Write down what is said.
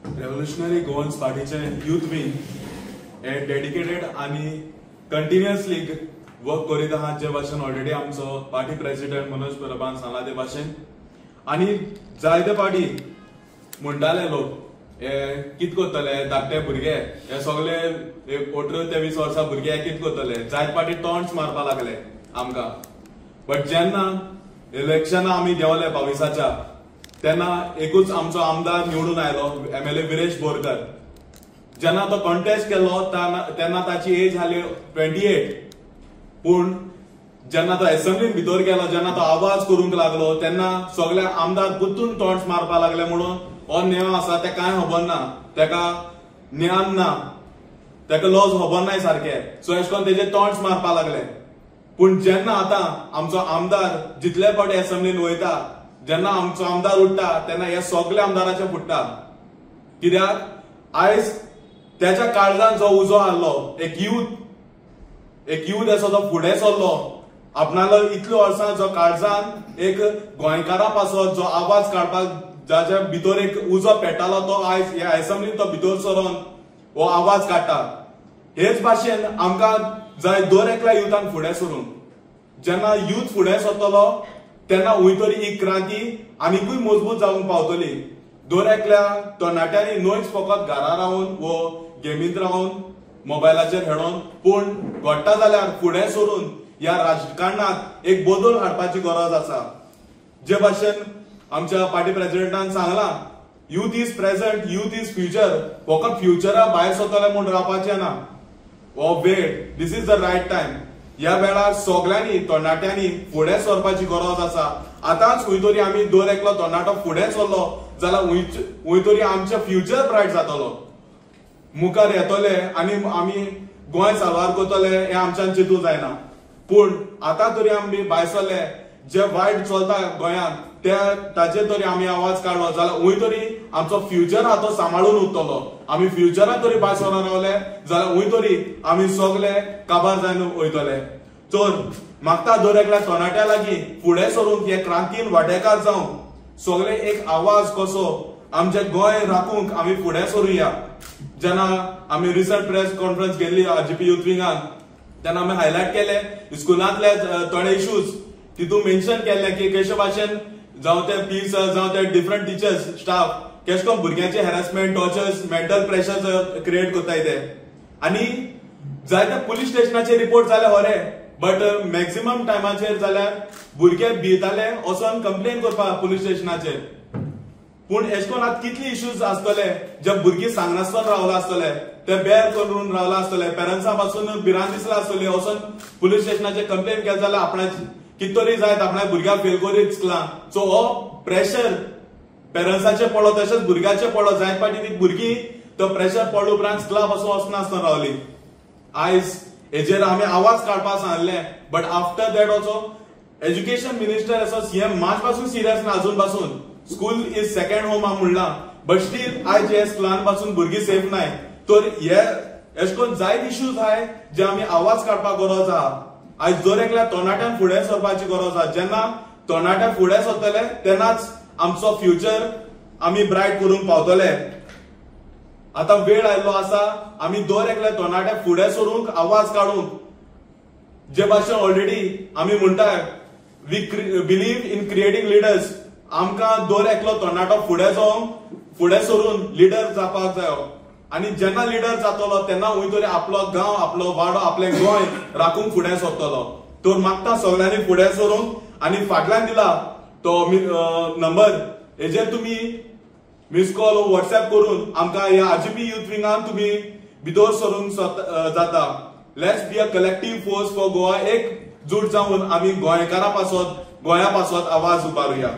revolutionary Goans पार्टीचे youth wing हे dedicated आणि कंटिन्युअसली वर्क करीत आहात जे भाशेन ऑलरेडी आमचो पार्टी प्रेसिडेंट मनोज परबान सांगला ते भाशेन आणि जायते पार्टी म्हणटाले लोक हे कित करतले धाकटे भुरगे हे सगळे 18 ते 20 वर्सां भुरगे कित करतले जायते पार्टी टॉन्ट्स मारपा लागले आमकां बट जेन्ना इलेक्शनां आमी देवले 22च्या तेन्ना एकूच आमचो आमदार निवडून आयलो MLA विरेश बोरकर जेन्ना तो कॉन्टेस्ट केलो तेन्ना ताची एज जाली 28 पूण जेन्ना तो असेंब्लीन भितर गेलो जेन्ना तो आवाज करूंक लागलो तेन्ना सगळे आमदार गुंतून टॉन्ट्स मारपा लागले म्हणून हो नेम आसा ते कांय खबर ना तेका ज्ञान ना तेका लॉज खबर नाय सारखे सो अशें करून तेजे टॉन्ट्स मारपा लागले पूण जेन्ना आतां आमचो आमदार जितले फावटी असेंब्लीन वयता जेन्ना आमचो आमदार उठता तेन्ना हे सगळे आमदाराचे फुटता कित्याक आयज त्याच्या काळजान जो उजो आसलो एक यूथ असो तो फुडें सरलो आपणालो इतल्यो वर्सां जो काळजान एक गोंयकारा पासत जो आवाज काडपाक जाच्या भितर एक उजो पेटालो तो आयज ह्या असेंब्लीन तो भितर सरोन हो आवाज काडटा हेच भाशेन आमकां जाय दर एकल्या युथान फुडें सरूंक जेन्ना यूथ फुडें सरतलो तेन्ना खंय तरी ही क्रांती आनीकूय मजबूत जावंक पावतली दर एकल्या तरणाट्यांनी न्हयच फकत घरा रावन वो गेमींत रावन मोबायलाचेर खेळोन पूण घडटा जाल्यार फुडें सरून ह्या राजकारणात एक बदल हाडपाची गरज आसा जे भाशेन आमच्या पार्टी प्रेसिडेंटान सांगला youth is present youth is future फकत फ्युचरा भायर सरतले म्हूण रावपाचें ना हो वेळ दिस इज द रायट टायम ह्या वेळार सगळ्यांनी तरणाट्यांनी फुडें सरपाची गरज आसा आतांच खंय तरी आमी दर एकलो तरणाटो फुडें सरलो जाल्यार खंय तरी आमचें फ्युचर ब्रायट जातलो मुखार येतले आनी आमी गोंय साल्वार करतले हें आमच्यान चिंतूंक जायना पूण आतां तरी आमी भायर सरले जे वायट चलता गोंयांत ताचेर तरी आमी आवाज काडलो जाल्यार खंय तरी आमचो फ्युचर आहा तो सांबाळून उरतलो आमी फ्युचराक तरी भायर सरोन रावले जाल्यार खंय तरी आमी सगळे काबार जावन वयतले तर मागता दर एकल्या तरणाट्या लागीं फुडें सरून हे क्रांतीन वांटेकार जावं सगळे एक आवाज कसो आमचे गोंय राखूंक आमी फुडें सरुया जेन्ना आमी रिसंट प्रेस कॉन्फरन्स केल्ली RGP यूथ विंगान तेन्ना आमी हायलायट केले स्कुलांतले थोडे इश्यूज तितून मेन्शन केल्ले की कशे भाशेन जावं ते पीस जावं ते डिफरंट टिचर्स स्टाफ कशे करून भुरग्यांचे harassment tortures mental pressure create करताय ते आनी जायते पुलीस स्टेशनाचे रिपोर्ट जाले खरे बट मॅक्सिमम टायमाचेर जाल्यार भुरगे भिताले वचोन कंप्लेन करपाक पुलीस स्टेशनाचेर पूण अशें करून आतां कितले इश्यूज आसतले जे भुरगीं सांगनासतना रावला आसतले ते बेर करून रावला आसतले पेरंट्सां पासून भिरांत दिसला आसतली वचोन पुलीस स्टेशनाचेर कंप्लेन केली जाल्यार आपणाची कित तरी जायत आपणा भुरग्याक फेल करीत चुकला सो हो प्रेशर पेरंट्साचे पडलो तशेंच भुरग्याचे पडलो जायत पाटी ती भुरगीं तो प्रेशर पडलो उपरांत स्कुला पासून वचनासतना रावली आयज हेजेर आमी आवाज काडपाक सांगले but after that also education minister असो CM मार्च पासून सिरियस ना अजून पासून स्कूल इज सेकंड होम हा म्हणला बट स्टील आयज हे स्कुलान पासून भुरगीं सेफ नाय तर हे अशें करून जायत इश्यूज आहाय जे आमी आवाज काडपाक गरज आहा आयज दर एकल्या तरणाट्यान फुडें सरपाची गरज आहा जेन्ना तरणाटे फुडें सरतले तेन्नाच आमचो फ्युचर आमी ब्रायट करूंक पावतले आतां वेळ आयल्लो आसा आमी दर एकल्या तरणाटे फुडें सरूंक आवाज काडूंक जे भाशेन ऑलरेडी आमी म्हणटाय we believe in creating leaders आमकां दर एकलो तरणाटो फुडें जावंक फुडें सरून लिडर जावपाक जायो आनी जेन्ना लिडर जातलो तेन्ना खंय तरी आपलो गांव आपलो वाडो आपलें गोंय राखूंक फुडें सरतलो तर मागता सगळ्यांनी फुडें सरूंक आनी फाटल्यान दिला तो नंबर हेजेर तुमी मिस कॉल व्हॉट्सएप करून आमकां ह्या RGP यूथ विंगान तुमी भितर सरूंक जाता let's be a collective force for Goa एक जूट जावन आमी गोंयकारा पासत गोंया पासत आवाज उबारुया